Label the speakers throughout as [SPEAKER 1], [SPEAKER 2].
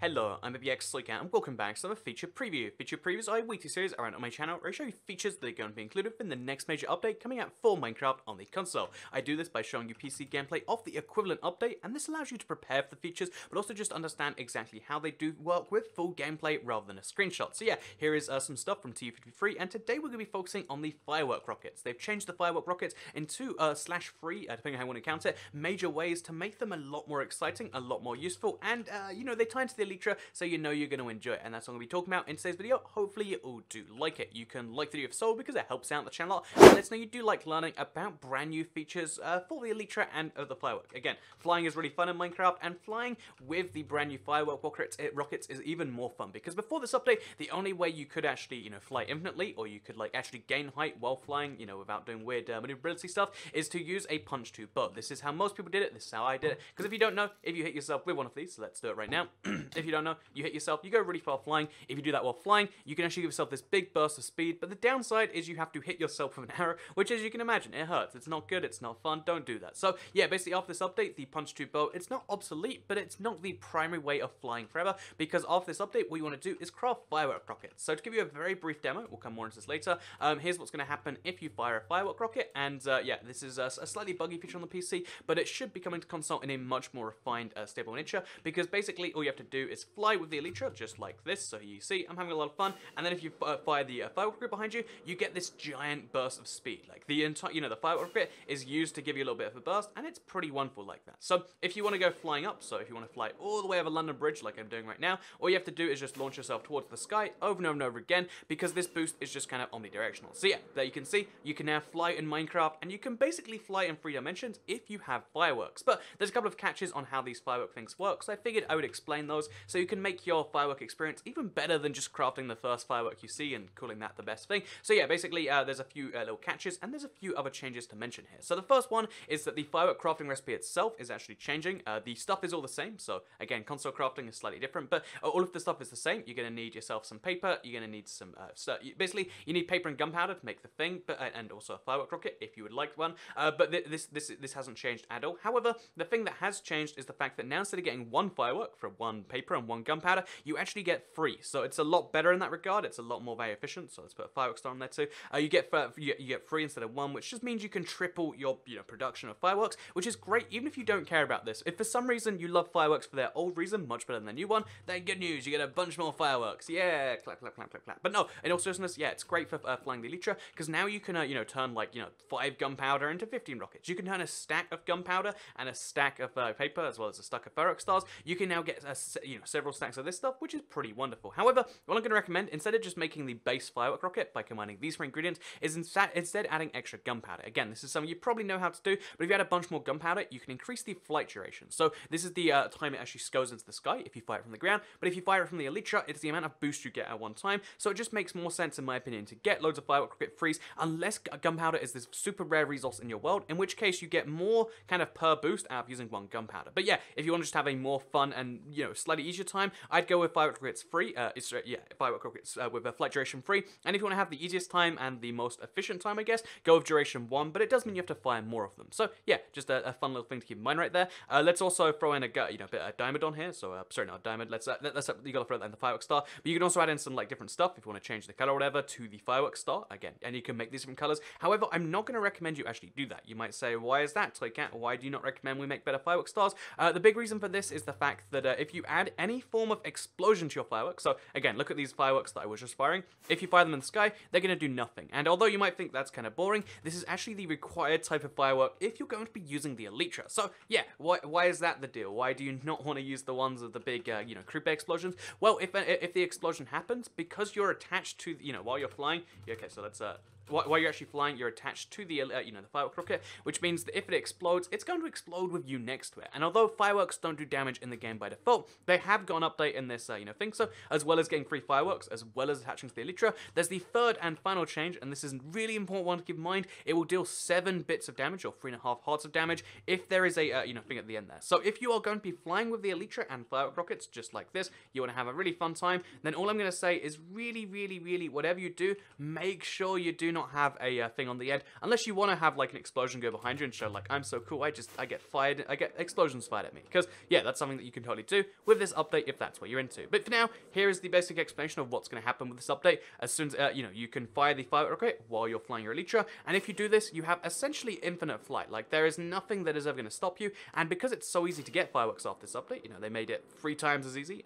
[SPEAKER 1] Hello, I'm Cat, and welcome back to another feature preview. Feature previews are a weekly series around on my channel where I show you features that are going to be included in the next major update coming out for Minecraft on the console. I do this by showing you PC gameplay of the equivalent update, and this allows you to prepare for the features, but also just understand exactly how they do work with full gameplay rather than a screenshot. So yeah, here is some stuff from TU53, and today we're going to be focusing on the firework rockets. They've changed the firework rockets in two /3, depending on how you want to count it, major ways to make them a lot more exciting, a lot more useful, and they tie into the elytra, so you know you're going to enjoy it, and that's what I'm going to be talking about in today's video. Hopefully you all do like it. You can like the video if so, because it helps out the channel, and let us know you do like learning about brand new features for the elytra and the firework. Again, flying is really fun in Minecraft, and flying with the brand new firework rockets is even more fun, because before this update, the only way you could actually, fly infinitely, or you could actually gain height while flying, without doing weird maneuverability stuff, is to use a punch to bow. This is how most people did it. This is how I did it, because if you don't know, if you hit yourself with one of these, so let's do it right now. If you don't know, you hit yourself, you go really far flying. If you do that while flying, you can actually give yourself this big burst of speed, but the downside is you have to hit yourself with an arrow, which, as you can imagine, it hurts. It's not good, it's not fun, don't do that. So yeah, basically after this update, the punch to bow, it's not obsolete, but it's not the primary way of flying forever, because after this update, what you want to do is craft firework rockets. So to give you a very brief demo, we'll come more into this later, here's what's going to happen if you fire a firework rocket, and yeah, this is a slightly buggy feature on the PC, but it should be coming to console in a much more refined, stable nature, because basically all you have to do is fly with the elytra, just like this. So you see, I'm having a lot of fun, and then if you fire the firework rocket behind you, you get this giant burst of speed. Like the entire, the firework rocket is used to give you a little bit of a burst, and it's pretty wonderful like that. So if you want to go flying up, so if you want to fly all the way over London Bridge like I'm doing right now, all you have to do is just launch yourself towards the sky over and over and over again, because this boost is just kind of omnidirectional. So yeah, there you can see, you can now fly in Minecraft, and you can basically fly in 3 dimensions if you have fireworks. But there's a couple of catches on how these firework things work, so I figured I would explain those so you can make your firework experience even better than just crafting the first firework you see and calling that the best thing. So yeah, basically there's a few little catches, and there's a few other changes to mention here. So the first one is that the firework crafting recipe itself is actually changing. The stuff is all the same, so again, console crafting is slightly different, but all of the stuff is the same. You're going to need yourself some paper, you're going to need some basically you need paper and gunpowder to make the thing, but and also a firework rocket if you would like one, but this hasn't changed at all. However, the thing that has changed is the fact that now, instead of getting 1 firework for 1 paper and 1 gunpowder, you actually get 3. So it's a lot better in that regard. It's a lot more very efficient. So let's put a firework star on there too. You get 3 instead of 1, which just means you can triple your production of fireworks, which is great even if you don't care about this. If for some reason you love fireworks for their old reason much better than the new one, then good news, you get a bunch more fireworks. Yeah, clap clap clap clap clap. But no, in all seriousness, yeah, it's great for flying the elytra, because now you can turn 5 gunpowder into 15 rockets. You can turn a stack of gunpowder and a stack of paper, as well as a stack of firework stars. You can now get several stacks of this stuff, which is pretty wonderful. However, what I'm going to recommend, instead of just making the base firework rocket by combining these 3 ingredients, is instead adding extra gunpowder. Again, this is something you probably know how to do, but if you add a bunch more gunpowder, you can increase the flight duration. So this is the time it actually goes into the sky if you fire it from the ground, but if you fire it from the elytra, it's the amount of boost you get at one time. So it just makes more sense, in my opinion, to get loads of firework rocket freeze, unless gunpowder is this super rare resource in your world, in which case you get more kind of per boost out of using 1 gunpowder. But yeah, if you want to just have a more fun and slightly easier time, I'd go with firework rockets free. Firework rockets with a flight duration 3. And if you want to have the easiest time and the most efficient time, I guess, go with duration 1. But it does mean you have to fire more of them. So yeah, just a fun little thing to keep in mind right there. Let's also throw in a bit of diamond on here. So sorry, not diamond. Let's you gotta throw that in the firework star. But you can also add in some different stuff if you want to change the color or whatever to the firework star again, and you can make these different colors. However, I'm not going to recommend you actually do that. You might say, why is that, Toycat? Why do you not recommend we make better firework stars? The big reason for this is the fact that if you add any form of explosion to your fireworks, so again, look at these fireworks that I was just firing. If you fire them in the sky, they're going to do nothing. And although you might think that's kind of boring, this is actually the required type of firework if you're going to be using the elytra. So yeah, why is that the deal? Why do you not want to use the ones with the big, creeper explosions? Well, if the explosion happens, because you're attached to, while you're flying, okay, so let's while you're actually flying, you're attached to the, the firework rocket, which means that if it explodes, it's going to explode with you next to it. And although fireworks don't do damage in the game by default, they have got an update in this, thing. So as well as getting free fireworks, as well as attaching to the elytra, there's the third and final change, and this is a really important one to keep in mind. It will deal 7 bits of damage, or 3.5 hearts of damage, if there is a, thing at the end there. So if you are going to be flying with the elytra and firework rockets, just like this, you want to have a really fun time, then all I'm going to say is really, really, really, whatever you do, make sure you do do not have a thing on the end, unless you want to have like an explosion go behind you and show like, I'm so cool, I get explosions fired at me. Because yeah, that's something that you can totally do with this update if that's what you're into. But for now, here is the basic explanation of what's going to happen with this update. As soon as you can fire the firework rocket while you're flying your elytra, and if you do this, you have essentially infinite flight. Like, there is nothing that is ever going to stop you, and because it's so easy to get fireworks off this update, they made it 3 times as easy.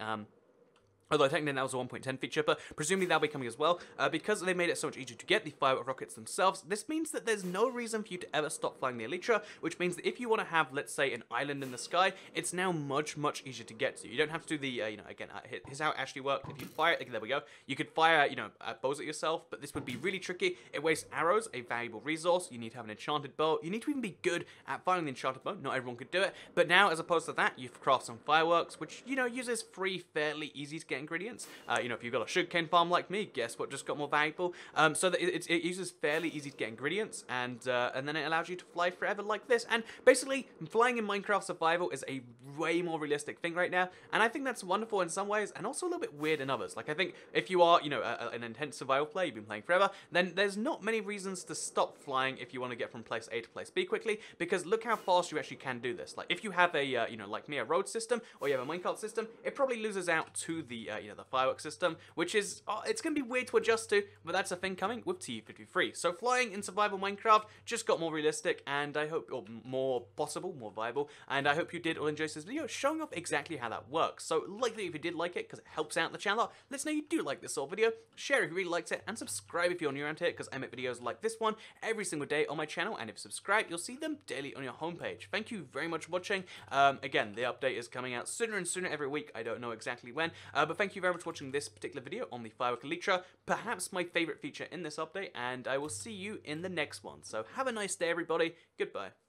[SPEAKER 1] Although technically that was a 1.10 feature, but presumably that'll be coming as well. Because they made it so much easier to get the firework rockets themselves, this means that there's no reason for you to ever stop flying the elytra, which means that if you want to have, let's say, an island in the sky, it's now much, much easier to get to. You don't have to do the, again, here's how it actually works. If you fire, there we go, you could fire, bows at yourself, but this would be really tricky. It wastes arrows, a valuable resource. You need to have an enchanted bow. You need to even be good at firing the enchanted bow. Not everyone could do it, but now, as opposed to that, you craft some fireworks, which, uses 3 fairly easy to get ingredients. If you've got a sugarcane farm like me, guess what just got more valuable? So that it uses fairly easy to get ingredients, and then it allows you to fly forever like this. And basically, flying in Minecraft Survival is a way more realistic thing right now, and I think that's wonderful in some ways, and also a little bit weird in others. Like, I think if you are, an intense survival player, you've been playing forever, then there's not many reasons to stop flying if you want to get from place A to place B quickly, because look how fast you actually can do this. Like, if you have a, like me, a road system, or you have a minecart system, it probably loses out to the, the firework system, which is, it's going to be weird to adjust to, but that's a thing coming with TU53. So flying in survival Minecraft just got more realistic, and I hope, or more possible, more viable, and I hope you did all enjoy this video showing off exactly how that works. So like the video if you did like it, because it helps out the channel. Let us know you do like this sort of video, share if you really liked it, and subscribe if you're new around here, because I make videos like this one every single day on my channel, and if you subscribe, you'll see them daily on your homepage. Thank you very much for watching. Again, the update is coming out sooner and sooner every week. I don't know exactly when, but thank you very much for watching this particular video on the firework elytra, perhaps my favorite feature in this update, and I will see you in the next one. So have a nice day, everybody. Goodbye.